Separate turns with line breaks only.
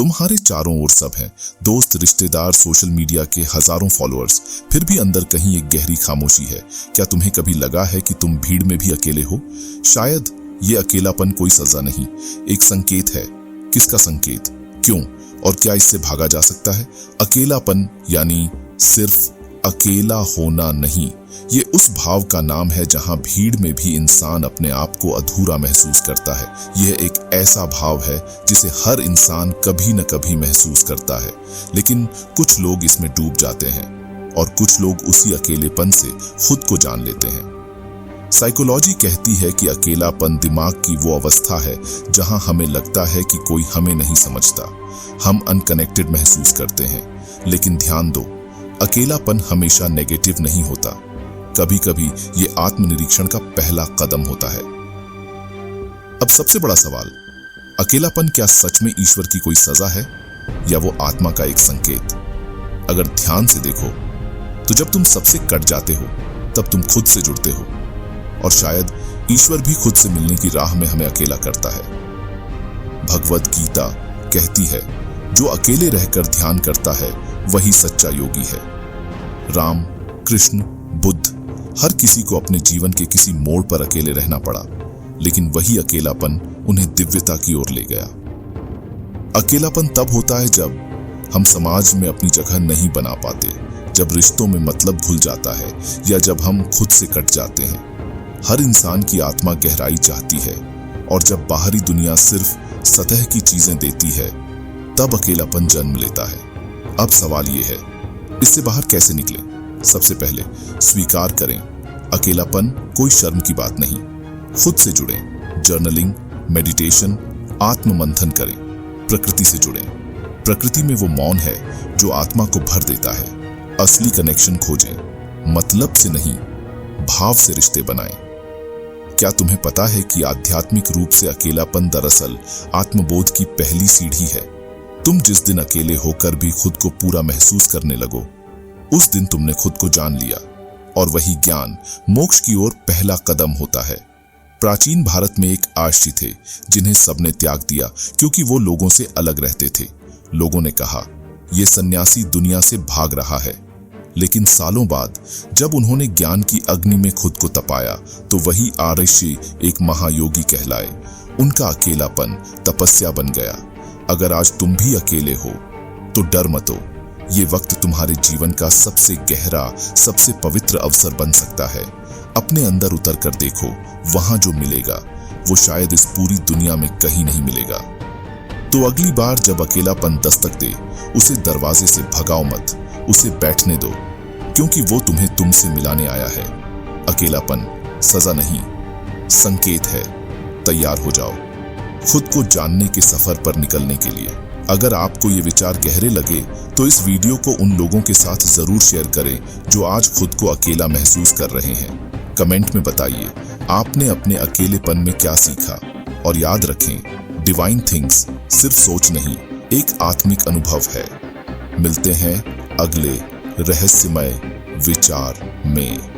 तुम्हारे चारों ओर सब हैं, दोस्त, रिश्तेदार, सोशल मीडिया के हजारों फॉलोअर्स, फिर भी अंदर कहीं एक गहरी खामोशी है। क्या तुम्हें कभी लगा है कि तुम भीड़ में भी अकेले हो? शायद ये अकेलापन कोई सजा नहीं, एक संकेत है। किसका संकेत? क्यों? और क्या इससे भागा जा सकता है? अकेलापन यानी सिर्फ अकेला होना नहीं, ये उस भाव का नाम है जहां भीड़ में भी इंसान अपने आप को अधूरा महसूस करता है। यह एक ऐसा भाव है जिसे हर इंसान कभी न कभी महसूस करता है, लेकिन कुछ लोग इसमें डूब जाते हैं और कुछ लोग उसी अकेलेपन से खुद को जान लेते हैं। साइकोलॉजी कहती है कि अकेलापन दिमाग की वो अवस्था है जहां हमें लगता है कि कोई हमें नहीं समझता, हम अनकनेक्टेड महसूस करते हैं। लेकिन ध्यान दो, अकेलापन हमेशा नेगेटिव नहीं होता। कभी कभी ये आत्मनिरीक्षण का पहला कदम होता है। अब सबसे बड़ा सवाल, अकेलापन क्या सच में ईश्वर की कोई सजा है या वो आत्मा का एक संकेत? अगर ध्यान से देखो तो जब तुम सबसे कट जाते हो तब तुम खुद से जुड़ते हो, और शायद ईश्वर भी खुद से मिलने की राह में हमें अकेला करता है। भगवद गीता कहती है, जो अकेले रहकर ध्यान करता है वही सच्चा योगी है। राम, कृष्ण, बुद्ध, हर किसी को अपने जीवन के किसी मोड़ पर अकेले रहना पड़ा, लेकिन वही अकेलापन उन्हें दिव्यता की ओर ले गया। अकेलापन तब होता है जब हम समाज में अपनी जगह नहीं बना पाते, जब रिश्तों में मतलब भूल जाता है या जब हम खुद से कट जाते हैं। हर इंसान की आत्मा गहराई चाहती है, और जब बाहरी दुनिया सिर्फ सतह की चीजें देती है तब अकेलापन जन्म लेता है। अब सवाल ये है, इससे बाहर कैसे निकलें? सबसे पहले स्वीकार करें, अकेलापन कोई शर्म की बात नहीं। खुद से जुड़ें, जर्नलिंग, मेडिटेशन, आत्ममंथन करें, प्रकृति से जुड़ें। प्रकृति में वो मौन है जो आत्मा को भर देता है। असली कनेक्शन खोजें, मतलब से नहीं, भाव से रिश्ते बनाएं। क्या तुम्हें पता है कि आध्यात्मिक रूप से अकेलापन दरअसल आत्मबोध की पहली सीढ़ी है? तुम जिस दिन अकेले होकर भी खुद को पूरा महसूस करने लगो, उस दिन तुमने खुद को जान लिया, और वही ज्ञान मोक्ष की ओर पहला कदम होता है। प्राचीन भारत में एक आशी थे जिन्हें सबने त्याग दिया क्योंकि वो लोगों से अलग रहते थे। लोगों ने कहा, यह सन्यासी दुनिया से भाग रहा है। लेकिन सालों बाद जब उन्होंने ज्ञान की अग्नि में खुद को तपाया तो वही आर्षि एक महायोगी कहलाए। उनका अकेलापन तपस्या बन गया। अगर आज तुम भी अकेले हो तो डर मत हो, ये वक्त तुम्हारे जीवन का सबसे गहरा, सबसे पवित्र अवसर बन सकता है। अपने अंदर उतर कर देखो, वहां जो मिलेगा वो शायद इस पूरी दुनिया में कहीं नहीं मिलेगा। तो अगली बार जब अकेलापन दस्तक दे, उसे दरवाजे से भगाओ मत, उसे बैठने दो, क्योंकि वो तुम्हें तुमसे मिलाने आया है। अकेलापन सजा नहीं, संकेत है। तैयार हो जाओ खुद को जानने के सफर पर निकलने के लिए। अगर आपको ये विचार गहरे लगे तो इस वीडियो को उन लोगों के साथ जरूर शेयर करें जो आज खुद को अकेला महसूस कर रहे हैं। कमेंट में बताइए आपने अपने अकेलेपन में क्या सीखा, और याद रखें, डिवाइन थिंग्स सिर्फ सोच नहीं, एक आत्मिक अनुभव है। मिलते हैं अगले रहस्यमय विचार में।